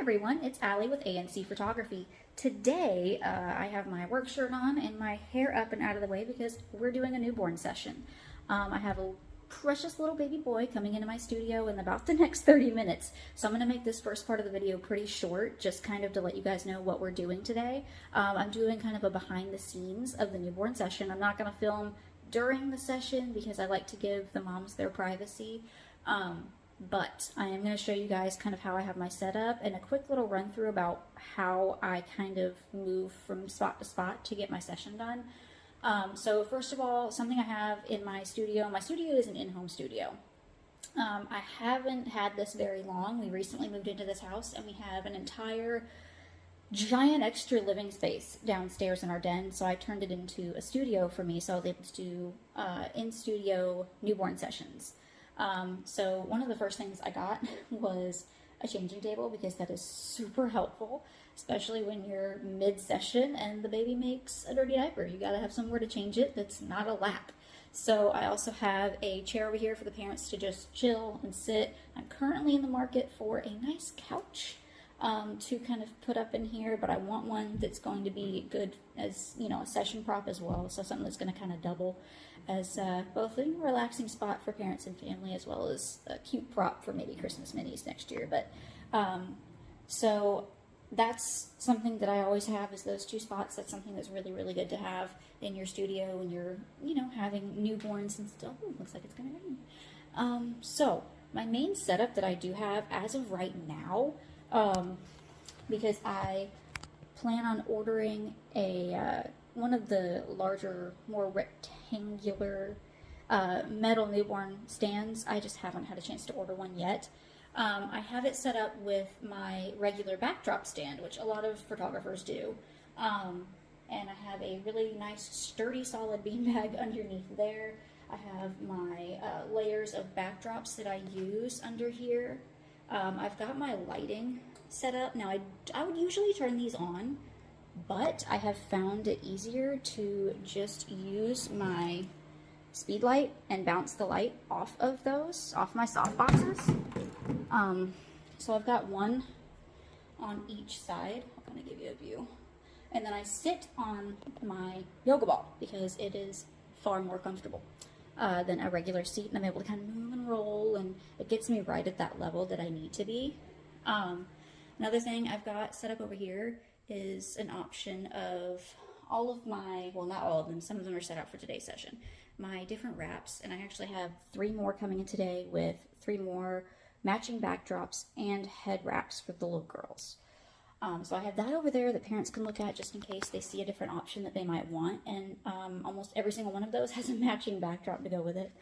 Everyone, it's Allie with ANC Photography. Today, I have my work shirt on and my hair up and out of the way because we're doing a newborn session. I have a precious little baby boy coming into my studio in about the next 30 minutes. So I'm going to make this first part of the video pretty short, just kind of to let you guys know what we're doing today. I'm doing kind of a behind the scenes of the newborn session. I'm not going to film during the session because I like to give the moms their privacy. But I am going to show you guys kind of how I have my setup and a quick little run through about how I kind of move from spot to spot to get my session done. So first of all, something I have in my studio is an in-home studio. I haven't had this very long. We recently moved into this house and we have an entire giant extra living space downstairs in our den, so I turned it into a studio for me, so I was able to do in-studio newborn sessions. So one of the first things I got was a changing table because that is super helpful, especially when you're mid-session and the baby makes a dirty diaper. You gotta have somewhere to change it that's not a lap. So I also have a chair over here for the parents to just chill and sit. I'm currently in the market for a nice couch to kind of put up in here, but I want one that's going to be good as, you know, a session prop as well. So something that's going to kind of double as both a relaxing spot for parents and family, as well as a cute prop for maybe Christmas minis next year. But so that's something that I always have, is those two spots. That's something that's really, really good to have in your studio when you're, you know, having newborns and stuff. Ooh, looks like it's going to rain. So my main setup that I do have as of right now, because I plan on ordering a one of the larger, more rectangular metal newborn stands. I just haven't had a chance to order one yet. I have it set up with my regular backdrop stand, which a lot of photographers do. And I have a really nice, sturdy, solid beanbag underneath there. I have my layers of backdrops that I use under here. I've got my lighting set up. Now, I would usually turn these on, but I have found it easier to just use my speed light and bounce the light off of those, off my soft boxes. So I've got one on each side. I'm going to give you a view. And then I sit on my yoga ball because it is far more comfortable than a regular seat, and I'm able to kind of move and roll, and it gets me right at that level that I need to be. Another thing I've got set up over here is an option of all of my, well, not all of them, some of them are set up for today's session, my different wraps, and I actually have 3 more coming in today with 3 more matching backdrops and head wraps for the little girls. So I have that over there that parents can look at just in case they see a different option that they might want, and almost every single one of those has a matching backdrop to go with it.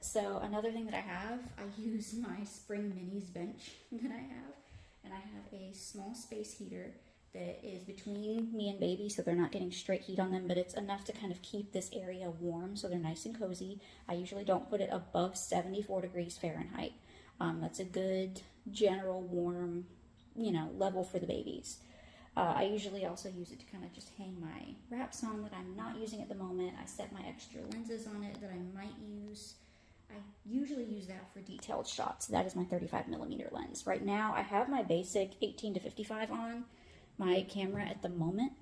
So another thing that I use my Spring Minis bench that I have, and I have a small space heater that is between me and baby, so they're not getting straight heat on them, but it's enough to kind of keep this area warm so they're nice and cozy. I usually don't put it above 74 degrees Fahrenheit. That's a good general warm, you know, level for the babies. I usually also use it to kind of just hang my wraps on that I'm not using at the moment. I set my extra lenses on it that I might use. I usually use that for detailed shots. That is my 35mm lens. Right now I have my basic 18-55 on my camera at the moment,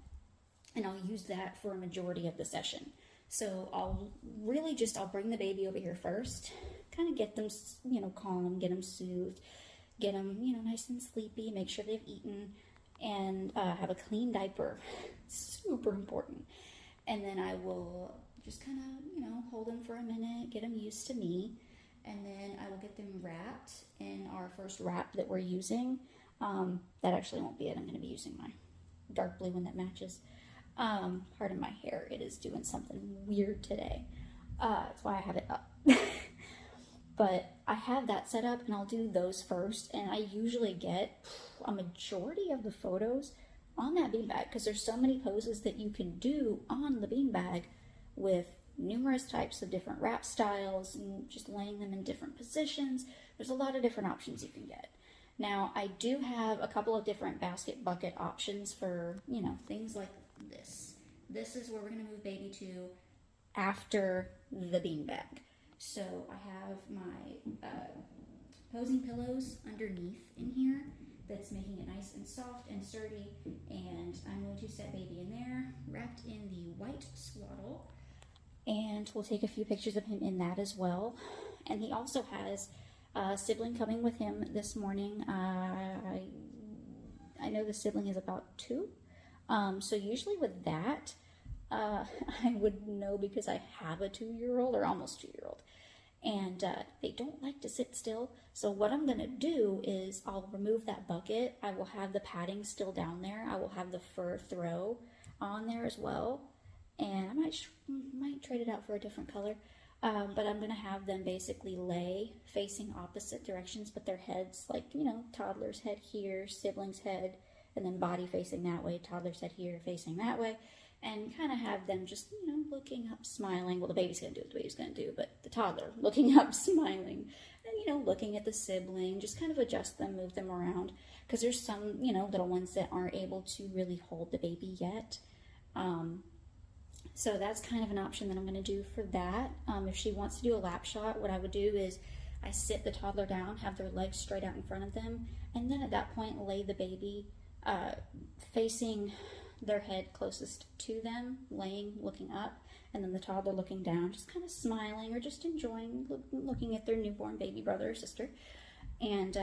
and I'll use that for a majority of the session. So I'll bring the baby over here first, kind of get them, you know, calm, get them soothed, get them, you know, nice and sleepy, make sure they've eaten, and have a clean diaper. Super important. And then I will just kind of, you know, hold them for a minute, get them used to me, and then I will get them wrapped in our first wrap that we're using. That actually won't be it. I'm going to be using my dark blue one that matches. Pardon my hair. It is doing something weird today. That's why I have it up. But I have that set up, and I'll do those first, and I usually get a majority of the photos on that beanbag because there's so many poses that you can do on the beanbag with numerous types of different wrap styles and just laying them in different positions. There's a lot of different options you can get. Now, I do have a couple of different basket bucket options for, you know, things like this. This is where we're going to move baby to after the beanbag. So I have my posing pillows underneath in here, that's making it nice and soft and sturdy. And I'm going to set baby in there, wrapped in the white swaddle. And we'll take a few pictures of him in that as well. And he also has a sibling coming with him this morning. I know the sibling is about 2. So usually with that, I would know because I have a 2-year-old or almost 2-year-old. And they don't like to sit still. So what I'm going to do is I'll remove that bucket. I will have the padding still down there. I will have the fur throw on there as well. And I might trade it out for a different color. But I'm going to have them basically lay facing opposite directions, but their heads, like, you know, toddler's head here, sibling's head, and then body facing that way, toddler's head here, facing that way. And kind of have them just, you know, looking up, smiling. Well, the baby's going to do what the baby's going to do, but the toddler looking up, smiling, and, you know, looking at the sibling, just kind of adjust them, move them around. Because there's some, you know, little ones that aren't able to really hold the baby yet. So that's kind of an option that I'm going to do for that. If she wants to do a lap shot, what I would do is I sit the toddler down, have their legs straight out in front of them, and then at that point lay the baby facing their head closest to them, laying, looking up, and then the toddler looking down, just kind of smiling or just enjoying looking at their newborn baby brother or sister. And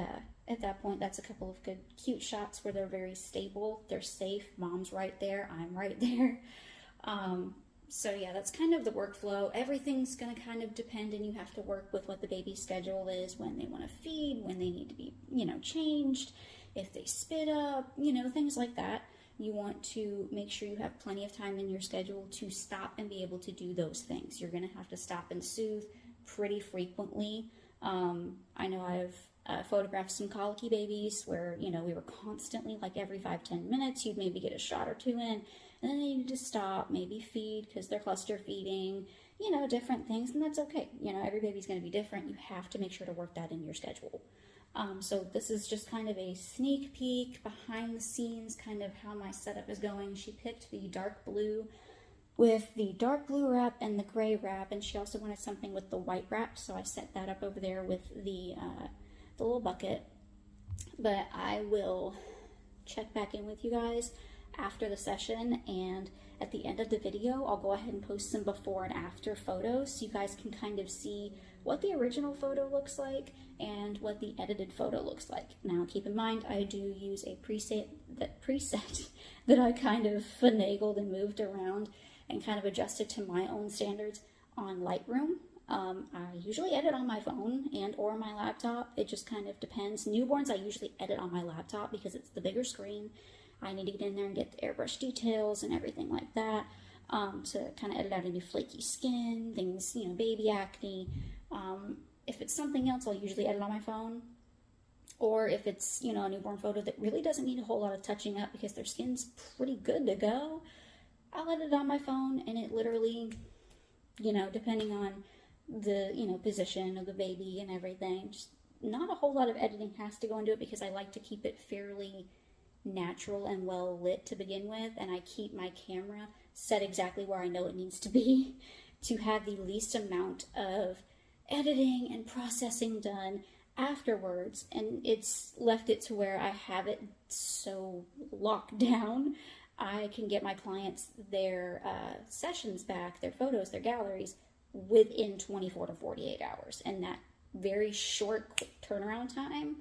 at that point, that's a couple of good, cute shots where they're very stable, they're safe, mom's right there, I'm right there. So yeah, that's kind of the workflow. Everything's going to kind of depend, and you have to work with what the baby's schedule is, when they want to feed, when they need to be, you know, changed, if they spit up, you know, things like that. You want to make sure you have plenty of time in your schedule to stop and be able to do those things. You're going to have to stop and soothe pretty frequently. I know I've photographed some colicky babies where, you know, we were constantly, like every 5-10 minutes, you'd maybe get a shot or 2 in, and then they need to stop, maybe feed because they're cluster feeding, you know, different things, and that's okay. You know, every baby's going to be different. You have to make sure to work that in your schedule. So this is just kind of a sneak peek behind the scenes, kind of how my setup is going. She picked the dark blue with the dark blue wrap and the gray wrap, and she also wanted something with the white wrap, so I set that up over there with the little bucket. But I will check back in with you guys after the session, and at the end of the video I'll go ahead and post some before and after photos so you guys can kind of see what the original photo looks like and what the edited photo looks like. Now keep in mind, I do use a preset that I kind of finagled and moved around and kind of adjusted to my own standards on Lightroom. I usually edit on my phone and or my laptop. It just kind of depends. Newborns I usually edit on my laptop because it's the bigger screen. I need to get in there and get the airbrush details and everything like that, to kind of edit out any flaky skin, things, you know, baby acne. If it's something else, I'll usually edit on my phone. Or if it's, you know, a newborn photo that really doesn't need a whole lot of touching up because their skin's pretty good to go, I'll edit it on my phone, and it literally, you know, depending on the, you know, position of the baby and everything, just not a whole lot of editing has to go into it because I like to keep it fairly natural and well lit to begin with, and I keep my camera set exactly where I know it needs to be to have the least amount of editing and processing done afterwards, and it's left it to where I have it so locked down I can get my clients their sessions back, their photos, their galleries within 24 to 48 hours, and that very short quick turnaround time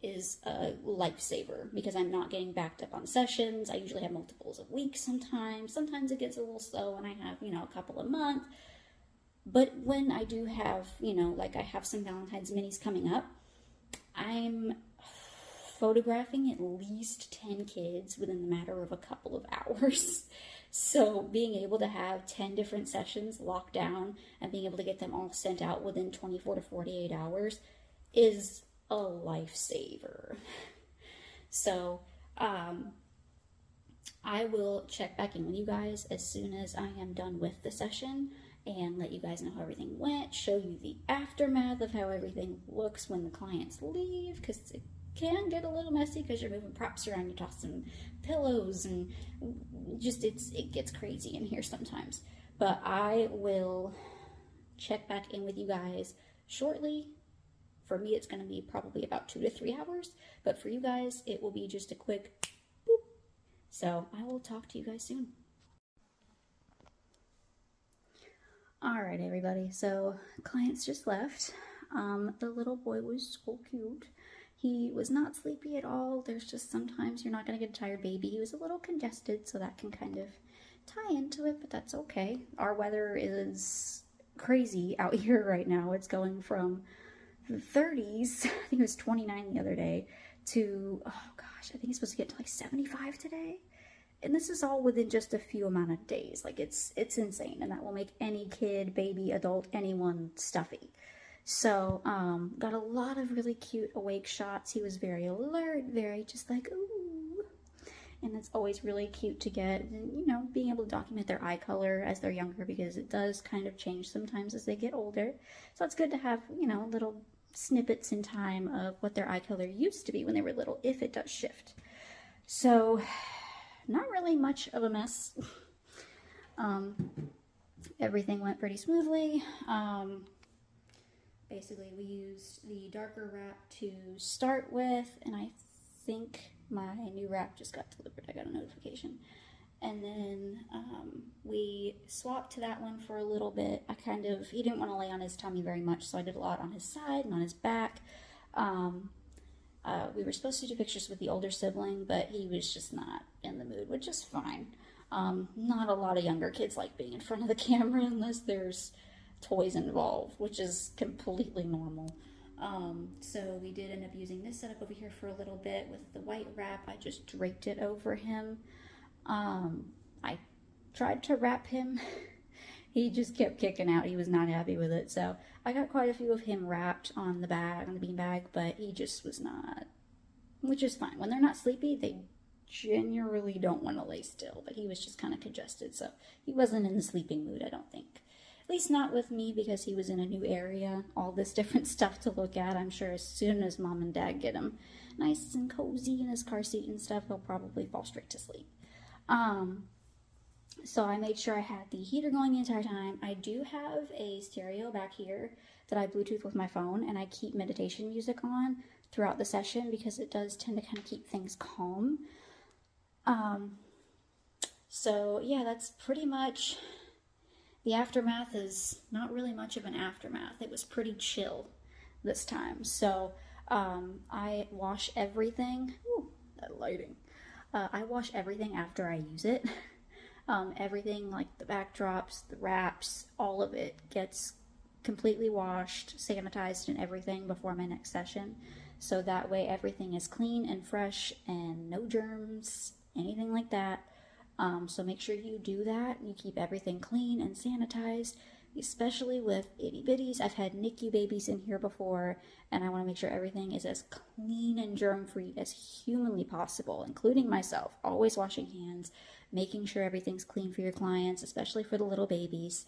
is a lifesaver because I'm not getting backed up on sessions. I usually have multiples of weeks sometimes. Sometimes it gets a little slow and I have, you know, a couple of months. But when I do have, you know, like I have some Valentine's minis coming up, I'm photographing at least 10 kids within the matter of a couple of hours. So being able to have 10 different sessions locked down and being able to get them all sent out within 24 to 48 hours is a lifesaver. So I will check back in with you guys as soon as I am done with the session and let you guys know how everything went, show you the aftermath of how everything looks when the clients leave, because it can get a little messy because you're moving props around, you're tossing pillows, and just it gets crazy in here sometimes. But I will check back in with you guys shortly For me, it's going to be probably about 2 to 3 hours, but for you guys, it will be just a quick boop. So I will talk to you guys soon. All right, everybody. So clients just left. The little boy was so cute. He was not sleepy at all. There's just sometimes you're not going to get a tired baby. He was a little congested, so that can kind of tie into it, but that's okay. Our weather is crazy out here right now. It's going from the 30s, I think it was 29 the other day, to, oh gosh, I think it's supposed to get to like 75 today. And this is all within just a few amount of days. Like it's insane, and that will make any kid, baby, adult, anyone stuffy. So, got a lot of really cute awake shots. He was very alert, very just like, ooh. And it's always really cute to get, and, you know, being able to document their eye color as they're younger, because it does kind of change sometimes as they get older. So it's good to have, you know, little snippets in time of what their eye color used to be when they were little, if it does shift. So, not really much of a mess. Everything went pretty smoothly. Basically, we used the darker wrap to start with, and I think my new wrap just got delivered. I got a notification. And then we swapped to that one for a little bit. He didn't want to lay on his tummy very much, so I did a lot on his side and on his back. We were supposed to do pictures with the older sibling, but he was just not in the mood, which is fine. Not a lot of younger kids like being in front of the camera unless there's toys involved, which is completely normal. So we did end up using this setup over here for a little bit with the white wrap. I just draped it over him. I tried to wrap him. He just kept kicking out. He was not happy with it. So I got quite a few of him wrapped on the beanbag, but he just was not, which is fine. When they're not sleepy, they generally don't want to lay still, but he was just kind of congested. So he wasn't in the sleeping mood, I don't think. At least not with me, because he was in a new area, all this different stuff to look at. I'm sure as soon as mom and dad get him nice and cozy in his car seat and stuff, he'll probably fall straight to sleep. So I made sure I had the heater going the entire time. I do have a stereo back here that I Bluetooth with my phone, and I keep meditation music on throughout the session because it does tend to kind of keep things calm. So yeah, that's pretty much. The aftermath is not really much of an aftermath. It was pretty chill this time. So I wash everything. Ooh, that lighting. I wash everything after I use it. Everything like the backdrops, the wraps, all of it gets completely washed, sanitized, and everything before my next session. So that way everything is clean and fresh and no germs, anything like that. So make sure you do that. You keep everything clean and sanitized, especially with itty bitties. I've had NICU babies in here before, and I want to make sure everything is as clean and germ-free as humanly possible, including myself. Always washing hands, making sure everything's clean for your clients, especially for the little babies.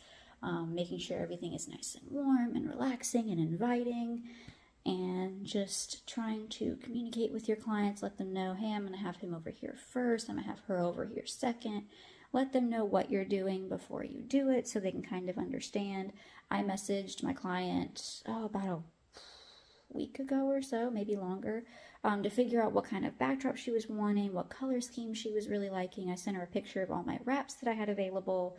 Making sure everything is nice and warm and relaxing and inviting. And just trying to communicate with your clients, let them know, hey, I'm going to have him over here first, I'm going to have her over here second. Let them know what you're doing before you do it so they can kind of understand. I messaged my client, about a week ago or so, maybe longer, to figure out what kind of backdrop she was wanting, what color scheme she was really liking. I sent her a picture of all my wraps that I had available.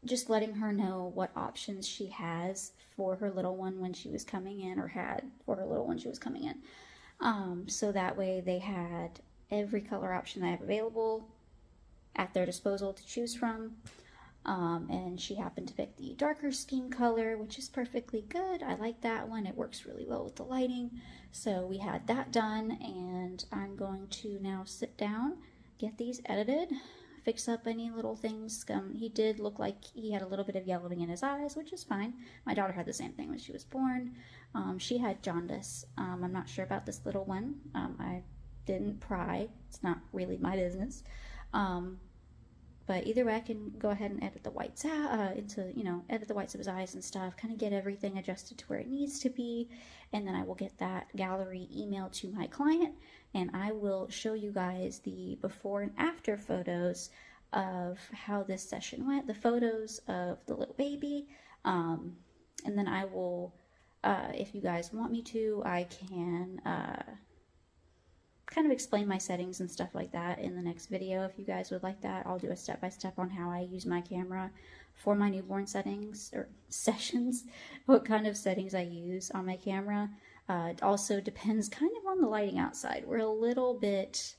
Just letting her know what options she has for her little one when she was coming in, or had for her little one she was coming in. So that way they had every color option I have available at their disposal to choose from. And she happened to pick the darker scheme color, which is perfectly good. I like that one. It works really well with the lighting. So we had that done, and I'm going to now sit down, get these edited, fix up any little things. He did look like he had a little bit of yellowing in his eyes, which is fine. My daughter had the same thing when she was born. She had jaundice. I'm not sure about this little one. I didn't pry. It's not really my business. But either way, I can go ahead and edit the whites out, edit the whites of his eyes and stuff, kind of get everything adjusted to where it needs to be, and then I will get that gallery emailed to my client, and I will show you guys the before and after photos of how this session went, the photos of the little baby, and then I will If you guys want me to, I can kind of explain my settings and stuff like that in the next video. If you guys would like that, I'll do a step-by-step on how I use my camera for my newborn settings or sessions, what kind of settings I use on my camera. It also depends kind of on the lighting outside. We're a little bit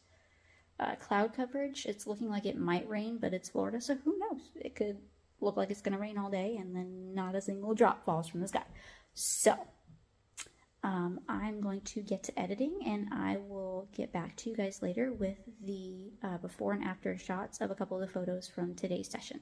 cloud coverage. It's looking like it might rain, but it's Florida, so who knows? It could look like it's going to rain all day and then not a single drop falls from the sky. So I'm going to get to editing, and I will get back to you guys later with the before and after shots of a couple of the photos from today's session.